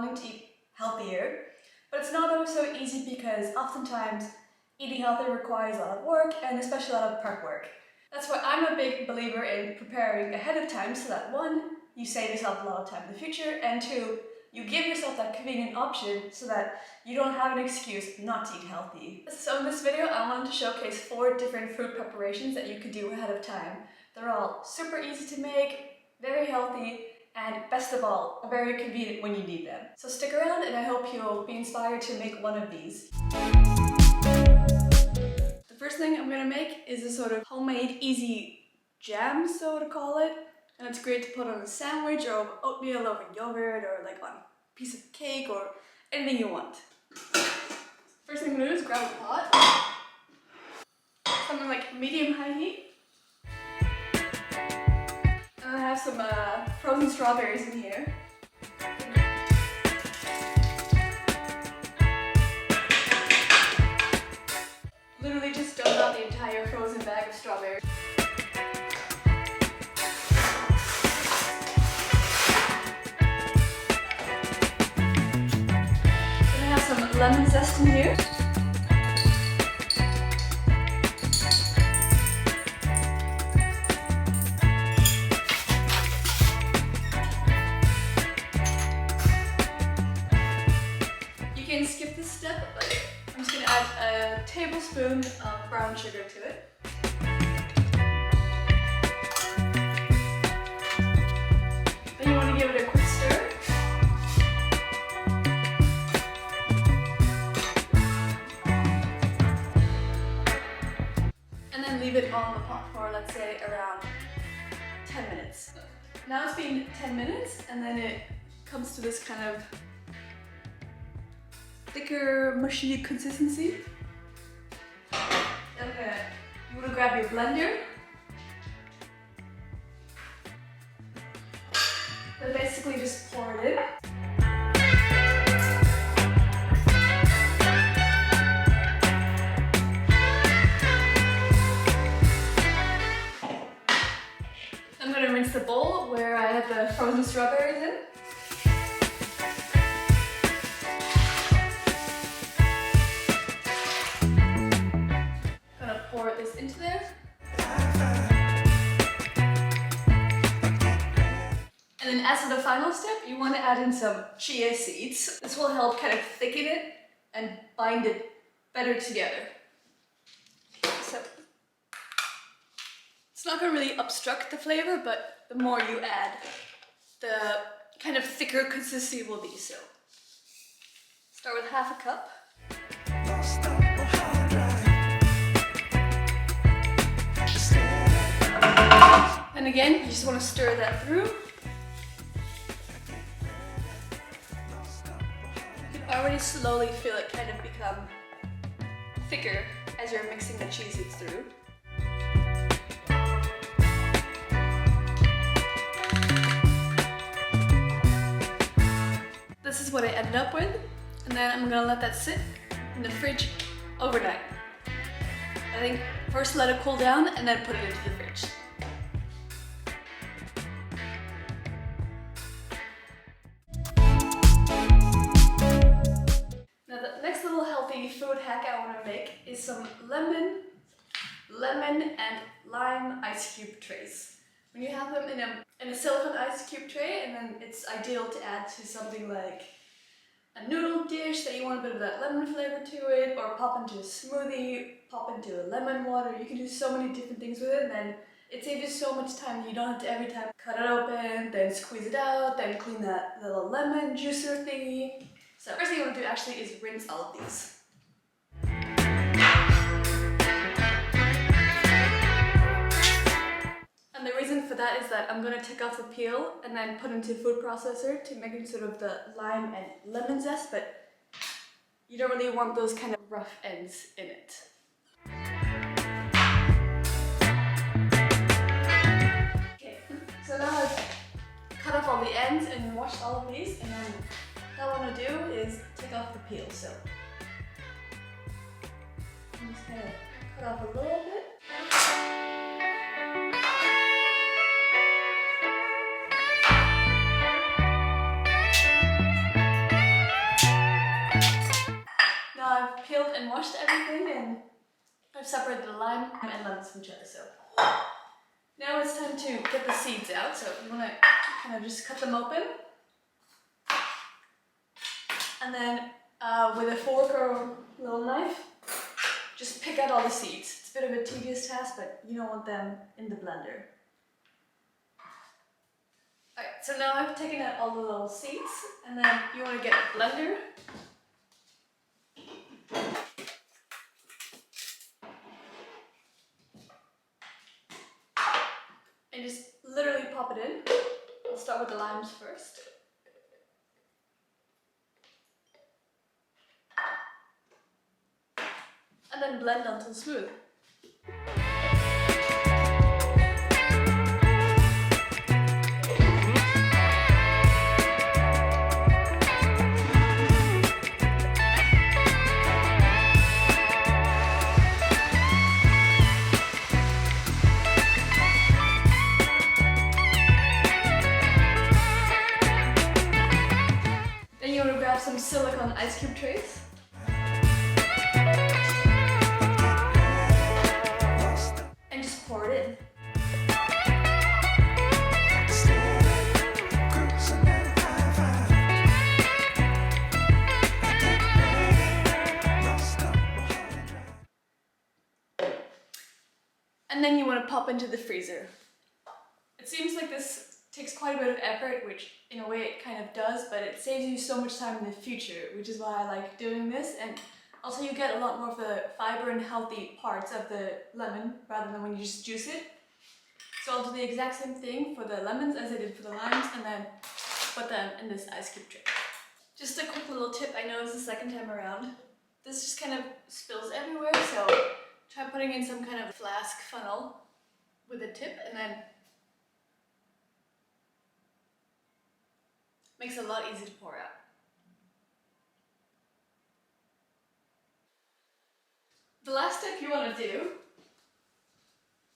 wanting to eat healthier. But it's not always so easy because oftentimes eating healthy requires a lot of work and especially a lot of prep work. That's why I'm a big believer in preparing ahead of time so that one, you save yourself a lot of time in the future, and two, you give yourself that convenient option so that you don't have an excuse not to eat healthy. So in this video, I wanted to showcase 4 different food preparations that you could do ahead of time. They're all super easy to make, very healthy, and best of all, very convenient when you need them. So stick around and I hope you'll be inspired to make one of these. The first thing I'm gonna make is a sort of homemade easy jam, so to call it. And it's great to put on a sandwich or over oatmeal, over yogurt, or like on a piece of cake or anything you want. First thing I'm gonna do is grab a pot. Something like medium-high heat. And I have some frozen strawberries in here. Literally just dump out the entire frozen bag of strawberries. Then I have some lemon zest in here. You can skip this step, but I'm just going to add a tablespoon of brown sugar to it. Then you want to give it a quick stir. And then leave it on the pot for, let's say, around 10 minutes. Now it's been 10 minutes and then it comes to this kind of thicker, mushy consistency. Then you want to grab your blender. Then basically just pour it in. I'm going to rinse the bowl where I have the frozen strawberries in. Pour this into there. And then as for the final step, you want to add in some chia seeds. This will help kind of thicken it and bind it better together. So it's not going to really obstruct the flavor, but the more you add, the kind of thicker consistency will be. So start with half a cup. And again, you just want to stir that through. You can already slowly feel it kind of become thicker as you're mixing the chia seeds through. This is what I ended up with, and then I'm gonna let that sit in the fridge overnight. I think first let it cool down and then put it into the fridge. Food hack I want to make is some lemon and lime ice cube trays. When you have them in a silicone ice cube tray, and then it's ideal to add to something like a noodle dish that you want a bit of that lemon flavor to it, or pop into a smoothie, pop into a lemon water. You can do so many different things with it, and then it saves you so much time. You don't have to every time cut it open, then squeeze it out, then clean that little lemon juicer thingy. So first thing you want to do actually is rinse all of these. And the reason for that is that I'm going to take off the peel and then put into a food processor to make it sort of the lime and lemon zest, but you don't really want those kind of rough ends in it. Okay, so now I've cut off all the ends and washed all of these, and then what I want to do is take off the peel. So I'm just going to cut off a little bit. and I've separated the lime and lemons from each other. So now it's time to get the seeds out. So you want to kind of just cut them open, and then with a fork or little knife, just pick out all the seeds. It's a bit of a tedious task, but you don't want them in the blender. Alright, so now I've taken out all the little seeds, and then you want to get a blender. And just literally pop it in. I'll start with the limes first. And then blend until smooth. Then you want to grab some silicone ice cube trays. Pour it in. And then you want to pop into the freezer. It seems like this takes quite a bit of effort, which in a way it kind of does, but it saves you so much time in the future, which is why I like doing this. And also you get a lot more of the fiber and healthy parts of the lemon rather than when you just juice it. So I'll do the exact same thing for the lemons as I did for the limes, and then put them in this ice cube tray. Just a quick little tip I noticed the second time around. This just kind of spills everywhere, so try putting in some kind of flask funnel with a tip, and then makes it a lot easier to pour out. The last step you want to do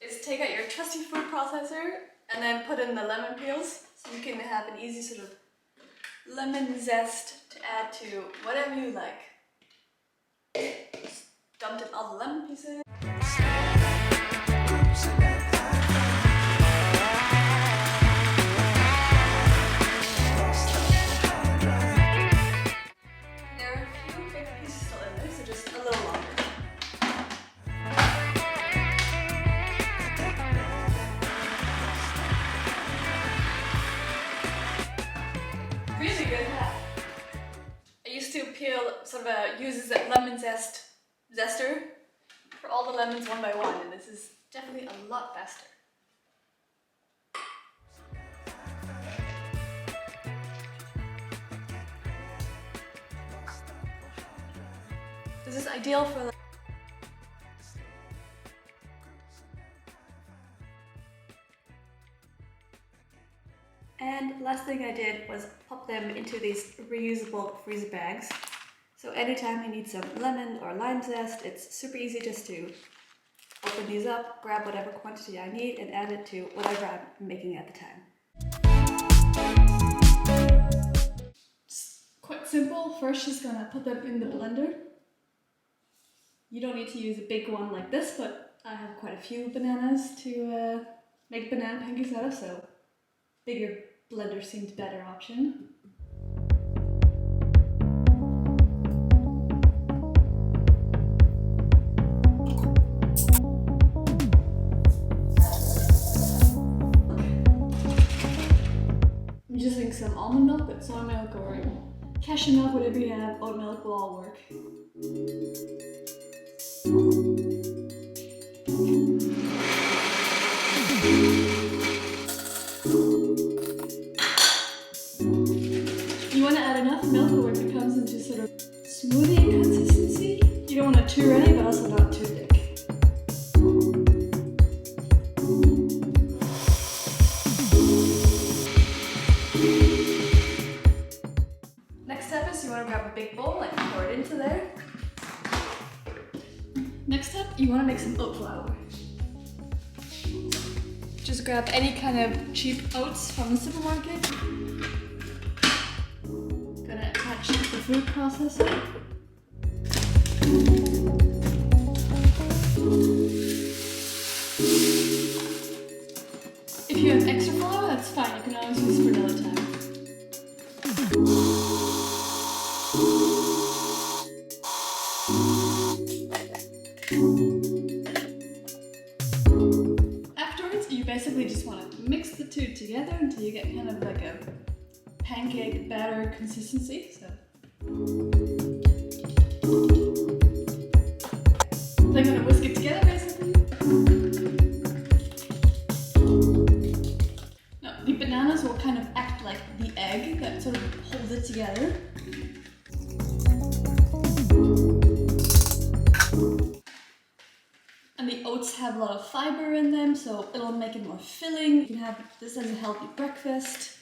is take out your trusty food processor and then put in the lemon peels, so you can have an easy sort of lemon zest to add to whatever you like. Just dumped in all the lemon pieces. There are a few big pieces still in there, so just a little longer. Really good hat. I used to peel use a lemon zester for all the lemons one by one, and this is definitely a lot faster. This is ideal for And last thing I did was pop them into these reusable freezer bags. So anytime you need some lemon or lime zest, it's super easy just to open these up, grab whatever quantity I need, and add it to whatever I'm making at the time. It's quite simple. First, just gonna put them in the blender. You don't need to use a big one like this, but I have quite a few bananas to make banana pancakes out of, so bigger blender seemed a better option. I'm using some almond milk, but soy milk or cashew milk, whatever you have, oat milk will all work. You want to add enough milk where it becomes into sort of smoothie consistency. You don't want it too runny, but also not too thick. Next step is you want to grab a big bowl and pour it into there. Next step, you want to make some oat flour. Just grab any kind of cheap oats from the supermarket. Gonna attach the food processor. two together until you get kind of like a pancake batter consistency. So they're gonna whisk it together basically. Now the bananas will kind of act like the egg that sort of holds it together. And the oats have a lot of fiber in them, so it'll make it more filling. You can have this as a healthy breakfast.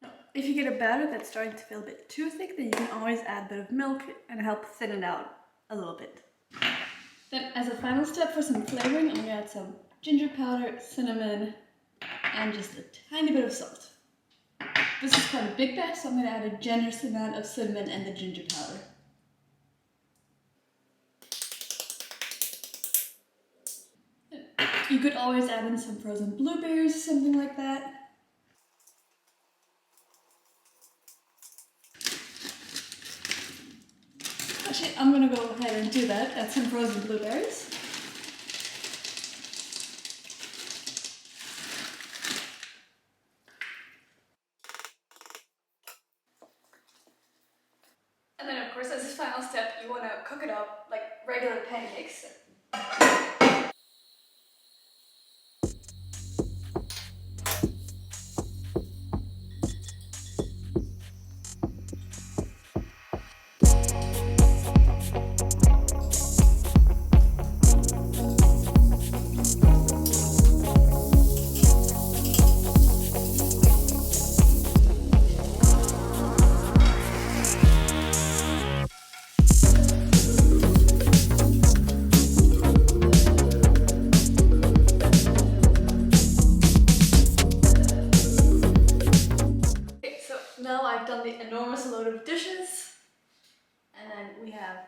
Now, if you get a batter that's starting to feel a bit too thick, then you can always add a bit of milk and help thin it out a little bit. Then as a final step for some flavoring, I'm going to add some ginger powder, cinnamon, and just a tiny bit of salt. This is quite a big batch, so I'm going to add a generous amount of cinnamon and the ginger powder. You could always add in some frozen blueberries or something like that. Actually, I'm going to go ahead and do that, add some frozen blueberries. And then of course, as a final step, you want to cook it up like regular pancakes. Now I've done the enormous load of dishes, and then we have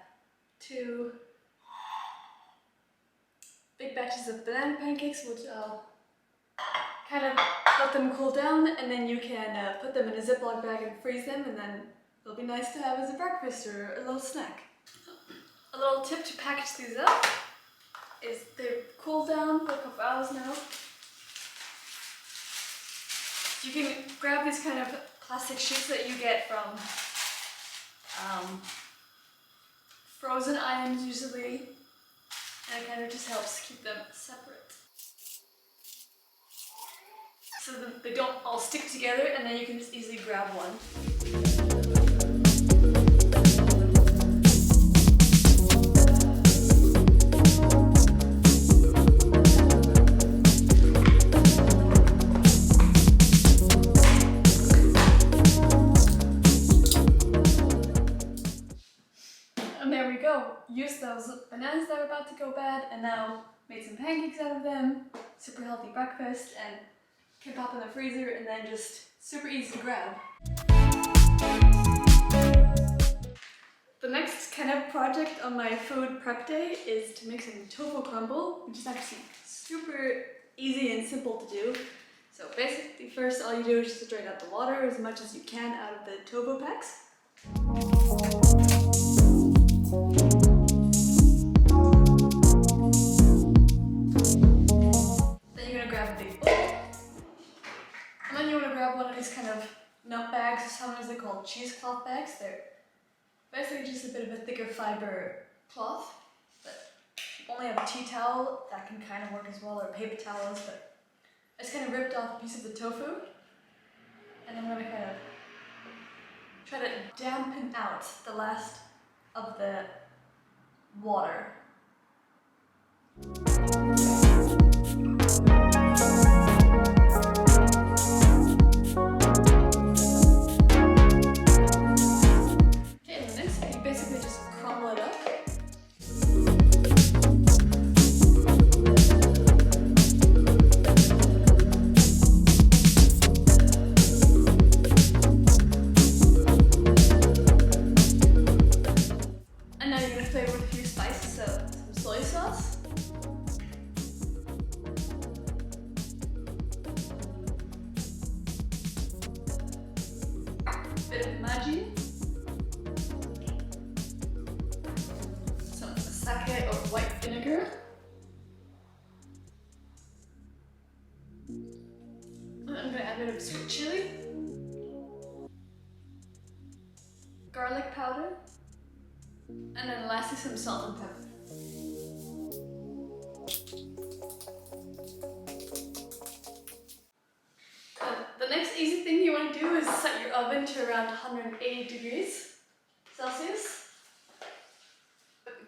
2 big batches of banana pancakes, which I'll kind of let them cool down, and then you can put them in a Ziploc bag and freeze them, and then they'll be nice to have as a breakfast or a little snack. A little tip to package these up is they've cooled down for a couple hours now. You can grab these kind of plastic sheets that you get from frozen items usually, and it kind of just helps keep them separate so that they don't all stick together, and then you can just easily grab one. Used those bananas that were about to go bad, and now made some pancakes out of them. Super healthy breakfast, and can pop in the freezer, and then just super easy to grab. The next kind of project on my food prep day is to make some tofu crumble, which is actually super easy and simple to do. So basically, first all you do is just drain out the water as much as you can out of the tofu packs. One of these kind of nut bags, sometimes they're called cheesecloth bags. They're basically just a bit of a thicker fiber cloth, but only have a tea towel that can kind of work as well, or paper towels, but I just kind of ripped off a piece of the tofu, and I'm going to kind of try to dampen out the last of the water. Bit of maggi, some of sweet chili, garlic powder, and then lastly some salt and pepper. The next easy thing you want to do is set your oven to around 180 degrees Celsius.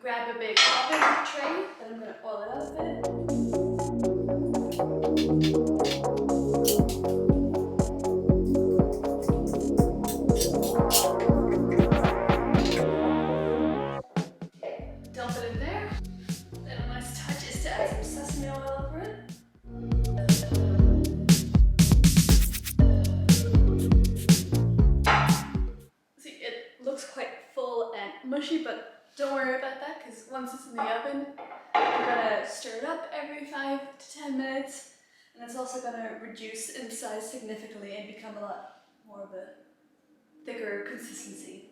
Grab a big oven tray, then I'm going to oil it up a bit. Dump it in there. Then a nice touch is to add some sesame oil over it. See, it looks quite full and mushy, but don't worry about that because once it's in the oven, you're gonna stir it up every 5 to 10 minutes, and it's also gonna reduce in size significantly and become a lot more of a thicker consistency.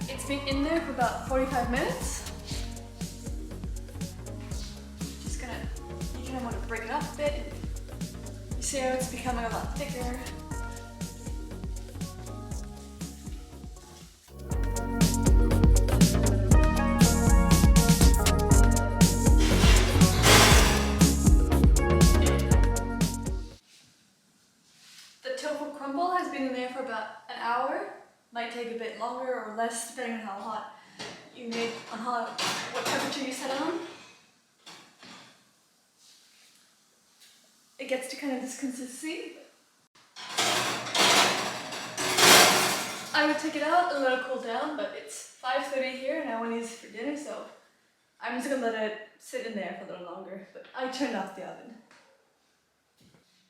It's been in there for about 45 minutes. You want to break it up a bit. You see how it's becoming a lot thicker. The tofu crumble has been in there for about an hour. Might take a bit longer or less depending on how hot you made, what temperature you set it on. It gets to kind of this consistency. I would take it out and let it cool down, but it's 5:30 here and I want to use it for dinner, so I'm just gonna let it sit in there for a little longer, but I turned off the oven.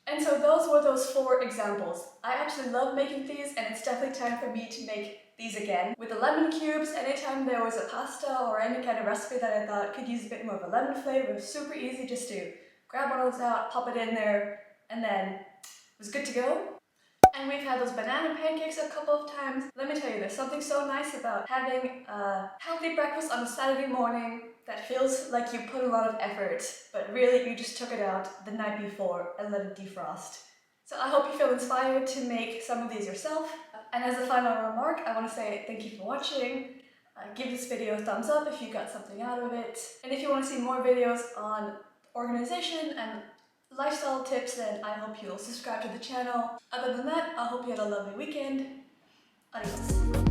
And so those were those 4 examples. I absolutely love making these, and it's definitely time for me to make these again. With the lemon cubes, anytime there was a pasta or any kind of recipe that I thought could use a bit more of a lemon flavor, it was super easy just to grab one of those out, pop it in there, and then it was good to go. And we've had those banana pancakes a couple of times. Let me tell you, there's something so nice about having a healthy breakfast on a Saturday morning that feels like you put a lot of effort, but really you just took it out the night before and let it defrost. So I hope you feel inspired to make some of these yourself. And as a final remark, I want to say thank you for watching. Give this video a thumbs up if you got something out of it. And if you want to see more videos on organization and lifestyle tips, then I hope you'll subscribe to the channel. Other than that, I hope you had a lovely weekend. Adios.